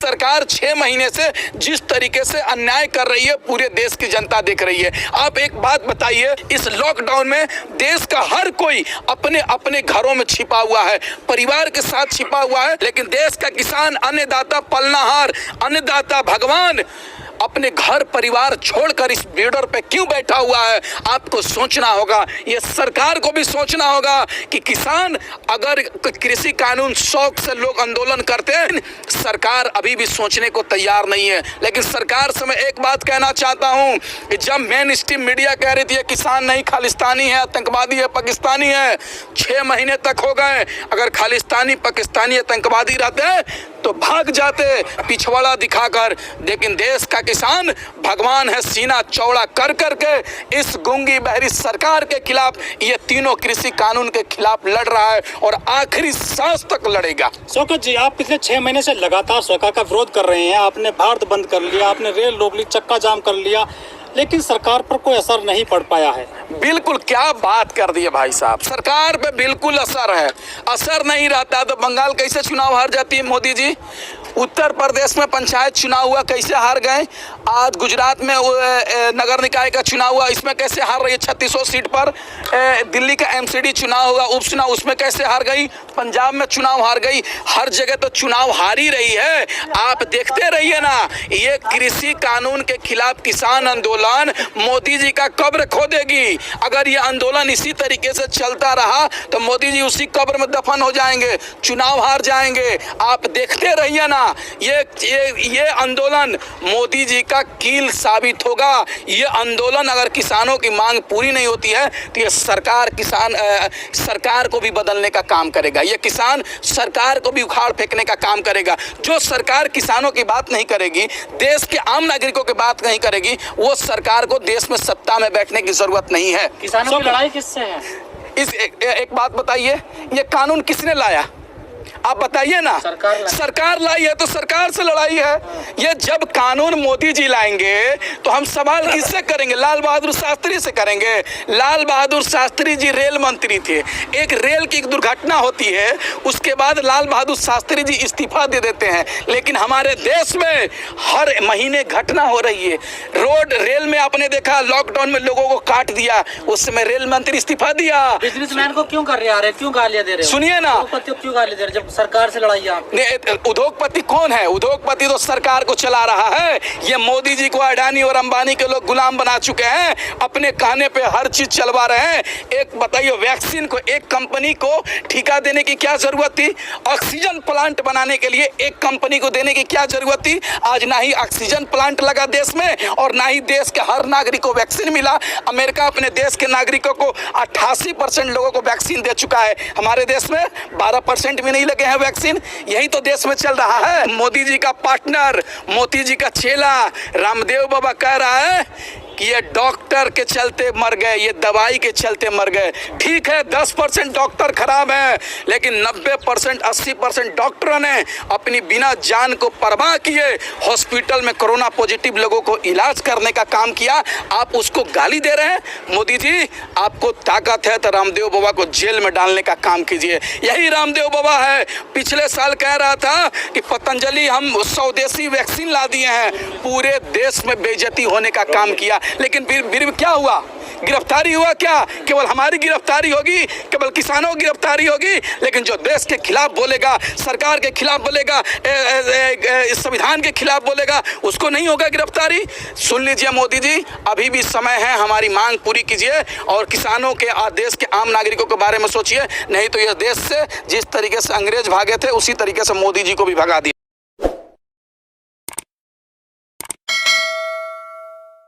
सरकार 6 महीने से जिस तरीके से अन्याय कर रही है पूरे देश की जनता देख रही है। आप एक बात बताइए, इस लॉकडाउन में देश का हर कोई अपने अपने घरों में छिपा हुआ है, परिवार के साथ छिपा हुआ है, लेकिन देश का किसान, अन्नदाता, पलनाहार, अन्नदाता भगवान अपने घर परिवार छोड़कर इस बॉर्डर पे क्यों बैठा हुआ है? आपको सोचना होगा, ये सरकार को भी सोचना होगा कि किसान, अगर कृषि कानून शौक से लोग आंदोलन करते हैं, सरकार अभी भी सोचने को तैयार नहीं है। लेकिन सरकार से मैं एक बात कहना चाहता हूं कि जब मेन स्ट्रीम मीडिया कह रही थी किसान नहीं खालिस्तानी है, आतंकवादी है, पाकिस्तानी है, 6 महीने तक हो गए, अगर खालिस्तानी, पाकिस्तानी, आतंकवादी रहते तो भाग जाते पिछवाड़ा दिखाकर। लेकिन देश का किसान भगवान है, सीना चौड़ा कर करके इस गूंगी बहरी सरकार के खिलाफ, ये तीनों कृषि कानून के खिलाफ लड़ रहा है और आखिरी सांस तक लड़ेगा। शौकत जी, आप पिछले 6 महीने से लगातार सरकार का विरोध कर रहे हैं। आपने भारत बंद कर लिया, आपने रेल रोक ली, चक्का जाम कर लिया, लेकिन सरकार पर कोई असर नहीं पड़ पाया है। बिल्कुल, क्या बात कर दी है भाई साहब, सरकार पे बिल्कुल असर है। असर नहीं रहता तो बंगाल कैसे चुनाव हार जाती है मोदी जी? उत्तर प्रदेश में पंचायत चुनाव हुआ, कैसे हार गए? आज गुजरात में नगर निकाय का चुनाव हुआ, इसमें कैसे हार रही है 3600 सीट पर? दिल्ली का एमसीडी चुनाव हुआ, उपचुनाव, उसमें कैसे हार गई? पंजाब में चुनाव हार गई। हर जगह तो चुनाव हार ही रही है। आप देखते रहिए ना, ये कृषि कानून के खिलाफ किसान आंदोलन मोदी जी का कब्र खोदेगी। अगर ये आंदोलन इसी तरीके से चलता रहा तो मोदी जी उसी कब्र में दफन हो जाएंगे, चुनाव हार जाएंगे। आप देखते रहिए ना, ये आंदोलन मोदी जी का कील साबित होगा। ये आंदोलन अगर किसानों की मांग पूरी नहीं होती है तो ये सरकार को भी बदलने का काम करेगा। ये किसान सरकार को भी उखाड़ फेंकने का काम करेगा। जो सरकार किसानों की बात नहीं करेगी, देश के आम नागरिकों की बात नहीं करेगी, वो सरकार को देश में सत्ता में बैठने की जरूरत नहीं है। किसानों की लड़ाई किससे है? एक बात बताइए, ये कानून किसने लाया? आप बताइए ना। सरकार लाई है तो सरकार से लड़ाई है। ये जब कानून मोदी जी लाएंगे तो हम सवाल किससे करेंगे? लाल बहादुर शास्त्री से करेंगे। लाल बहादुर शास्त्री जी रेल मंत्री थे। एक रेल की दुर्घटना होती है, उसके बाद लाल बहादुर शास्त्री जी इस्तीफा दे देते हैं। लेकिन हमारे देश में हर महीने घटना हो रही है। रोड रेल में आपने देखा, लॉकडाउन में लोगों को काट दिया, उस समय रेल मंत्री इस्तीफा दिया। बिजनेसमैन को क्यों कर रहे हैं, क्यों गालियां दे रहे हैं? सुनिए ना, क्यों गाली दे रहे हैं? सरकार से लड़ाई आप? उद्योगपति कौन है? उद्योगपति तो सरकार को चला रहा है। ये मोदी जी को अडानी और अंबानी के लोग गुलाम बना चुके हैं, अपने कहने पे हर चीज चलवा रहे हैं। एक बताइए, वैक्सीन को एक कंपनी को ठेका देने की क्या जरूरत थी? ऑक्सीजन प्लांट बनाने के लिए एक कंपनी को देने की क्या जरूरत थी? आज ना ही ऑक्सीजन प्लांट लगा देश में और ना ही देश के हर नागरिक को वैक्सीन मिला। अमेरिका अपने देश के नागरिकों को 88% लोगों को वैक्सीन दे चुका है। हमारे देश में 12% भी नहीं लगे हैं वैक्सीन। यही तो देश में चल रहा है। मोदी जी का पार्टनर, मोदी जी का चेला रामदेव बाबा कह रहा है कि ये डॉक्टर के चलते मर गए, ये दवाई के चलते मर गए। ठीक है, 10% डॉक्टर खराब है, लेकिन 90% 80% डॉक्टरों ने अपनी बिना जान को परवाह किए हॉस्पिटल में कोरोना पॉजिटिव लोगों को इलाज करने का काम किया। आप उसको गाली दे रहे हैं? मोदी जी, आपको ताकत है तो रामदेव बाबा को जेल में डालने का काम कीजिए। यही रामदेव बाबा है, पिछले साल कह रहा था कि पतंजलि हम स्वदेशी वैक्सीन ला दिए हैं, पूरे देश में बेइज्जती होने का काम किया। लेकिन फिर क्या हुआ? गिरफ्तारी हुआ क्या? केवल हमारी गिरफ्तारी होगी, केवल किसानों की गिरफ्तारी होगी, लेकिन जो देश के खिलाफ बोलेगा, सरकार के खिलाफ बोलेगा, संविधान के खिलाफ बोलेगा, उसको नहीं होगा गिरफ्तारी। सुन लीजिए मोदी जी, अभी भी समय है, हमारी मांग पूरी कीजिए और किसानों के, देश के आम नागरिकों के बारे में सोचिए। नहीं तो यह देश से जिस तरीके से अंग्रेज भागे थे उसी तरीके से मोदी जी को भी भगा दिया।